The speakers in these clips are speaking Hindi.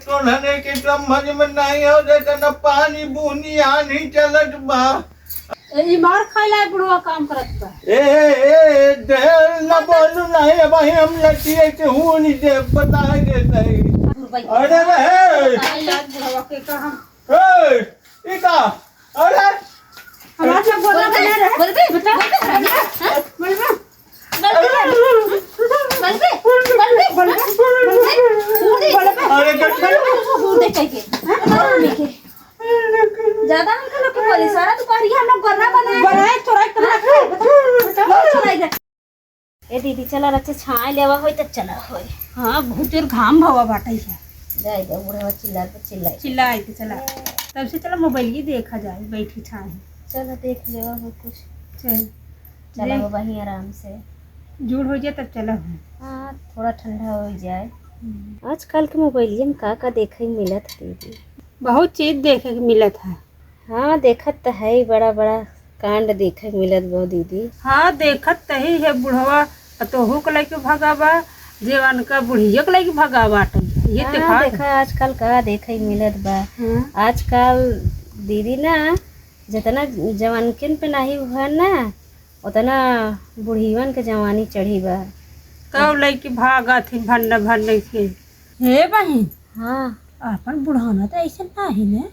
तो नने के समझ में नहीं हो देता न पानी बूनी आनी चलत बा। ए मार खाइला बुढ़वा काम करत बा। ए देर न बोलू नहीं भाई हम लटिए के हूं नहीं दे बता देता है। अरे रे बुढ़वा के कहा ए इका अरे हमारा सब बोला बना रहे बोल बे बता हां बोल बे अरे ज्यादा हमको लोग बोले सारा दुपहरी हम लोग गन्ना बनाए चोराई ए दीदी चला रचे छाए लेवा होई त चला होई। हां बहुत देर घाम भवा बाटई है जाए दे बुढ़वा चिल्लाए तो चला तब से चला मोबाइल ही देखा जाए बैठी छाए चलो देख लेवा हो कुछ चला बाबा ही आराम से जुड़ हो जाए तब चला हाँ थोड़ा ठंडा हो जाए। आजकल के मोबाइल में का देखे मिलत है दीदी बहुत चीज देखे के मिलत है। हाँ देखत तो है बड़ा बड़ा कांड देखे मिलत बा दीदी। हाँ देखत तो है बुढ़वा तोहू के लेके भगावा जेवन का बुढ़िया के लेके भगावा ये देखा आजकल का देखे मिलत बा। आजकल दीदी ना जितना जवानकिन पे नहीं हुआ ना उतना बुढ़ीवन के जवानी चढ़ी बा। कब लड़की भागा थी भरने के हे बहन। हाँ अपन बुढ़ाना तो ऐसे नहीं ने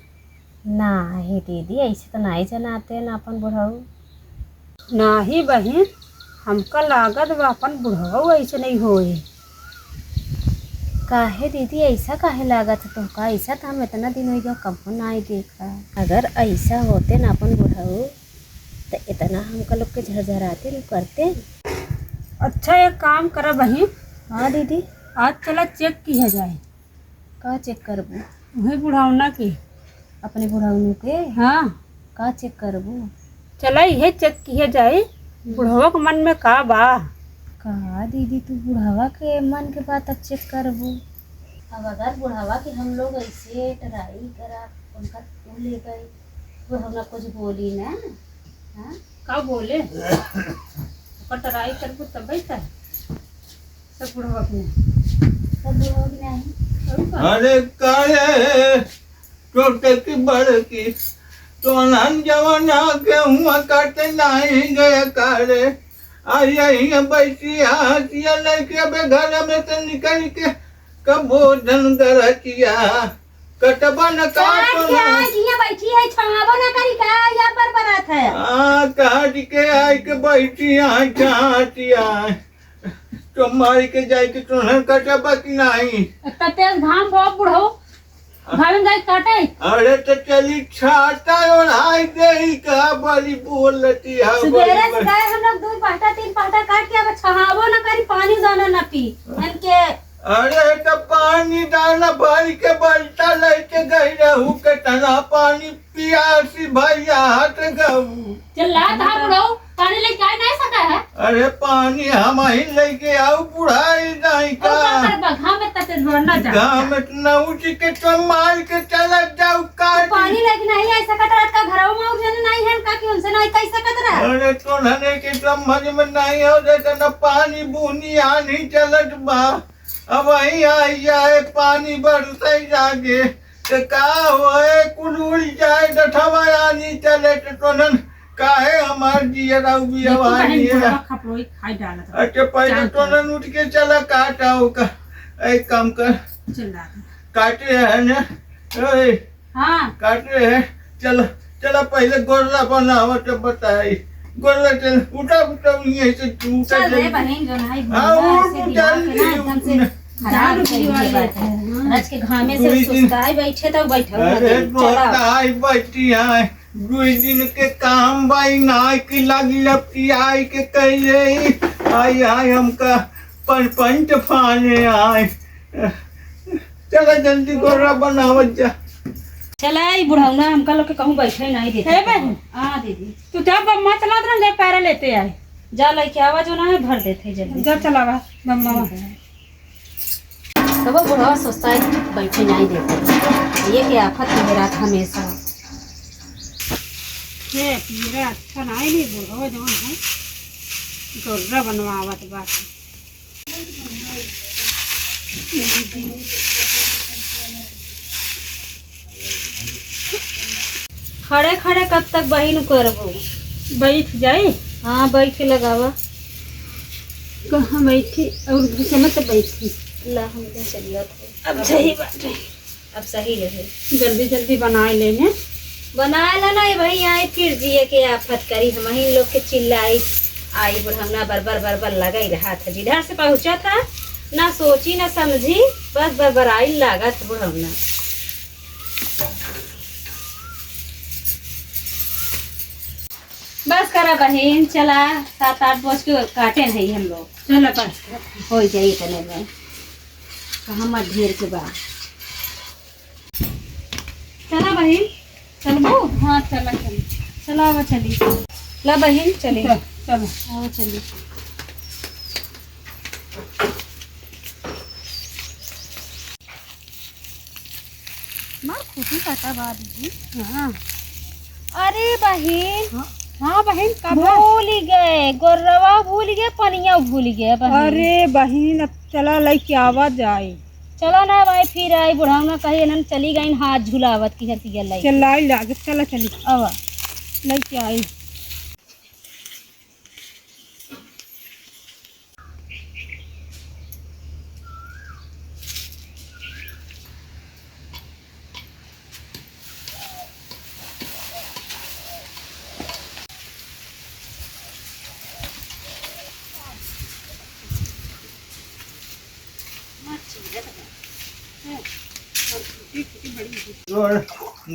नहीं दीदी ऐसे तो नहीं जनाते ना अपन बुढ़ाऊ नहीं बहन हमका लागत बा अपन बुढ़ाऊ ऐसे नहीं होए। काहे दीदी ऐसा काहे लागत तो का ऐसा तो हम इतना दिन हो गया कब नहीं देखा। अगर ऐसा होते ना अपन बुढ़ाऊ तो इतना हमका लोग के झरझराते न करते। अच्छा एक काम करा बहन। हाँ दीदी आज चला चेक किया जाए। का चेक करबू वही बुढ़ावना के अपने बुढ़ावनों के। हाँ का चेक करबू चला यह चेक किया जाए बुढ़ावा के मन में का बा। का दीदी तू बुढ़ावा के मन के बात अब चेक करबू। अब अगर बुढ़ावा के हम लोग ऐसे ट्राई करा उनका ले गए बुढ़ावना कुछ बोली ना हाँ का बोले ट्राई करबू तब बैठा सब बुढ़ावा के सब बुढ़ावा के नहीं। अरे काहे छोटे की बड़े की तो नन जवाना के हुआ काटे नहीं गए कारे आई आई बैठी हाथिया लेके बे घर में से निकल के कब भोजन करतिया कटबा न काटो यहाँ बैठी है छावो ना करी का यहाँ पर बरात है। हाँ काट के आई के बैठी आई चाहतिया तो मारी के जाए के तुहर कटबा की नहीं तेज घाम बहुत बुढ़ो घाम जाए काटे। अरे तो चली छाता और हाई दे का बड़ी बोलती है सवेरे से गए हम लोग 2 पाटा 3 पाटा काट के अब छहावो ना करी पानी दाना ना पी इनके। अरे तो पानी दाना भर के बल्टा लेके गई रहू के तना पानी पियासी भैया हट गऊ चला था बुढ़ो पानी लेके आ नहीं सका है। अरे पानी हम ही लेके आओ बुढ़ाई नहीं का घाम में तते ढोना जा घाम में उठ के तो मार के चला जाओ काट पानी लेके नहीं ऐसा कतरात का घरों में उठने नहीं है का कि उनसे नहीं कैसा कतरा। अरे तो नने के समझ में नहीं हो देता न पानी बूनी आनी चलत बा। अब वही आई जाए पानी बरसे जागे तो का होए कुल उड़ जाए डठवा आनी चले तो नन काहे हमार जिया भी हवाई है। अच्छा पहले तो नन उठ के चला काटाओ का एक काम कर काटे है ना हाँ काटे है चलो चला पहले गोरला बनावा तो बताई गोरला चल उठा उठा यहीं से उठा चल रे बहन जो नहीं एकदम से खराब आज के घामे से सुस्ताई बैठे तो बैठो अरे सुस्ताई बैठी है 2 दिन के काम बाई नाई की लगी लपटी आई के कहिए आई आई हमका पंच फाने आए चला जल्दी गोरा बनावत जा। चला बुढ़ाऊना हमका लोग के कहूँ बैठे नहीं देते है बहन। हाँ दीदी तू जब मत चला रंगे पैरा लेते आए जा लेके आवा जो ना है भर देते जल्दी जा चलावा मम्मा तब बुढ़वा सोचता है कि बैठे नहीं देते ये क्या आफत है मेरा हमेशा ये मेरा अच्छा नहीं बुढ़वा जो है गोरा बनवावत बात खड़े खड़े कब तक बहिन करबो? बैठ जाए। हाँ बैठ के लगावा। कहाँ बैठी और समय से बैठी ला हम क्या चलिए अब सही बात है। अब सही रहे जल्दी जल्दी बना लेने बनाए ला नहीं भाई आए फिर जिए के आफत करी हम ही लोग के चिल्लाई आई बुढ़ाना बरबर बरबर लगा ही रहा था जिधर से पहुंचा था ना सोची ना समझी बस बरबराई लगा था बुढ़ाना। बस करा बहन चला 7-8 बज के काटे नहीं हम लोग चला बस हो जाए इतने में कहाँ मत ढेर के बाद चला बहन चलो। हाँ चला चली चला अब चली ला बहन चली चलो हाँ चली। माँ खुशी काटा बात दीदी। हाँ अरे बहन हाँ बहन कब भूल गए गोरवा भूल गए पनिया भूल गए बहन। अरे बहन अब चला लेके आवा जाए चलो ना भाई फिर आई बुढ़ाना कही ना चली गई हाथ झुलावत की हती लाई चलाई लागे चला चली अब लेके आई।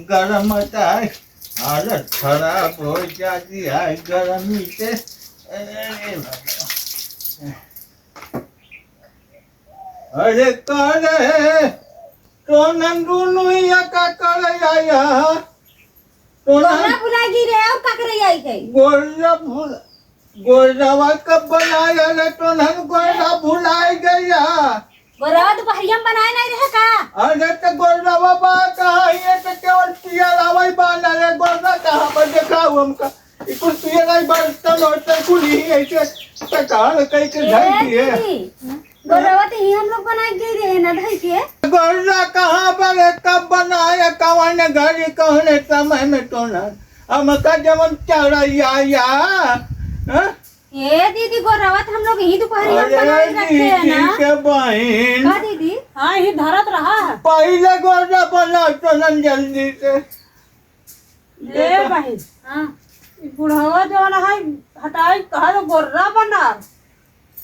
गर्म होता है हालत खराब हो जाती है गर्मी से। अरे भगवान अरे कर तो नंदू का कर आया तो बुलागी रे और का करे आई है गोरा भूल गोरवा कब बनाया रे तो नन गोरा भुलाई गया गोरवा दोपहरिया में बनाए नहीं रहे का। अरे तो गोरवा बा कहाँ ये तो केवल पिया लावाई बाना रे गोरवा कहाँ पर देखा हुआ हमका इकुल पिया लाई बर्तन और कुली ऐसे तकाल कई के ढाई दिए गोरवा तो ही हम लोग बनाए गए रहे ना ढाई के गोरवा कहाँ पर कब बनाया कौन घर कौन समय में तो ना हमका जमन चढ़ैया या ये दीदी गोरवा तो हम लोग ही दोपहरिया में बनाए रखे हैं ना के बहन का दीदी। हाँ ही धरत रहा है पहले गोरवा बना तो न जल्दी से ए बहन। हाँ बुढ़वा जो है हटाई कहा तो गोर्रा बना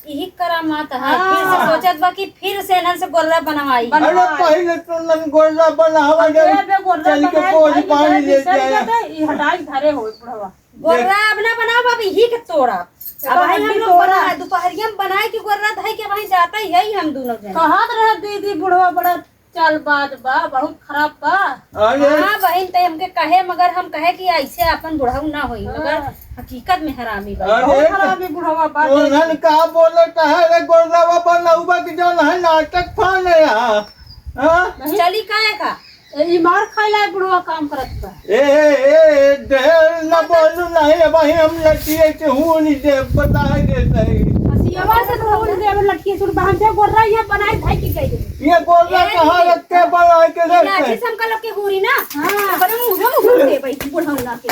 यही करामात है। फिर से सोचत बा कि फिर से नन से गोर्रा बनवाई। अरे पहले तो नन गोरवा बनावा चल के पोज पानी ले जाए ये हटाई धरे हो बुढ़वा गोर्रा अब ना बनाओ बाबी ही के तोड़ा अब भाई हम लोग बना है दोपहरिया में बनाए कि गोर्रा धाई के भाई जाता ही है हम दोनों जन कहां रह दीदी बुढ़वा बड़ा चालबाज बा बहुत खराब बा। हाँ बहन ते हमके कहे मगर हम कहे कि ऐसे अपन बुढ़ऊ ना होई मगर हकीकत में हरामी बा बहुत हरामी बुढ़वा बा। उन्हन का बोलत है रे गोरवा बनौबा कि जौन है नाटक फाने हां चली काहे का ई मार खाइला बुढ़वा काम करत बा। ए देर न बोलू नहीं भाई हम लटिए के हूं नहीं दे बताए देते हसियावा से बोल दे लटकी सुन बहन से गोर्रा ये बनाए भाई की कह ये गोरवा कहां रखे बनाए के लाठी रखे समका लोग के हुरी ना। हां पर मुंह दे भाई बुढ़ऊ ना के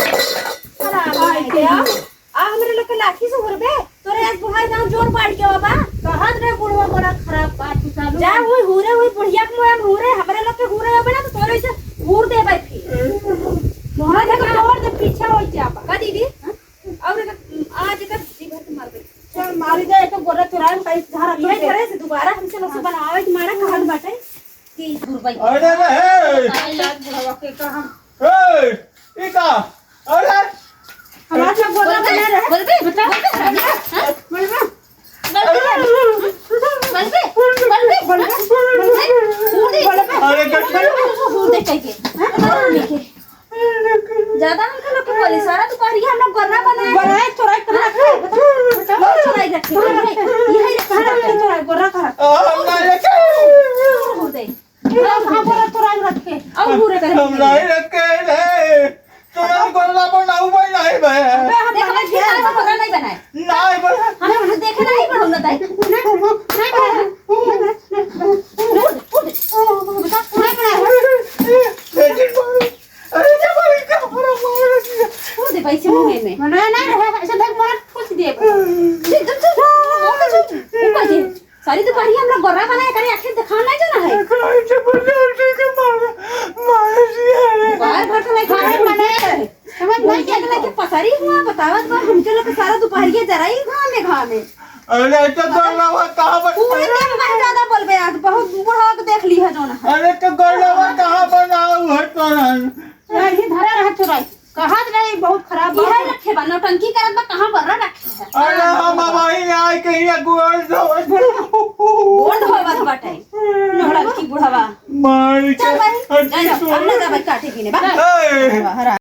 खराब है क्या आ हमरे लोग के लाठी से हुरबे तोरे आज बुढ़ाई गांव जोर पाड़ के बाबा कहत रे बुढ़वा बड़ा खराब बात तू चालू जा हुई हुरे हुई बुढ़िया के मोहन हुरे हमरे लोग के हुरे बना तो तोरे से हुर दे भाई फिर मोहन के तोड़ दे पीछे हो जा का दीदी और आज का जी भर के मार दे चल मारी जाए तो गोरा चुराए कहीं धारा ये करे से दोबारा हमसे लोग बनावे तुम्हारा कहत बाटे कि दूर भाई अरे रे आई लाग बुढ़वा के कहां ए ई का अरे हमारा सब गोरा बना रहे बोल बे बता बोल बे अरे ज्यादा हमको लोग को बोली सारा दोपहरिया हम लोग गोरा बनाए चोराई कर रखे बताओ चोराई रखे ये है कहां रखे चोराई गोरा कहां ना रखे हो दे कहां गोरा चोराई रखे और पूरे कर हम नहीं रखे रे तुम गोरा बनाऊ भाई नहीं बे देखो भाई क्या गोरा नहीं बनाए नहीं बना हम देखे नहीं पर हम बताए नहीं बता नहीं बनाए अरे जब का अपना गोरा बनाए करे आखिर दिखा नहीं जाना है कैसे बजाते के मारे सिया बाहर भर तो नहीं खाने बनाए समझ नहीं के अगला के पसारी हुआ बतावत बा हम चलो के सारा दोपहरिया जराई घाम में अरे तो गोलवा कहां पर पूरे दिन में ज्यादा बोलबे आज बहुत बूढ़ा के देख ली है जोना अरे तो गोलवा कहां बनाऊ है तोरन यही धरा रहा चुराई कहां नहीं बहुत खराब बा यही रखे बा नौटंकी करत बा कहां बर्रा रखे है अरे हम वही आए कहीं गोल गोंड होवत बाटे नोहड़ा की बुढ़ावा मार चल के भाई जा जा हमने जा भाई काटे गिने बा ए हरा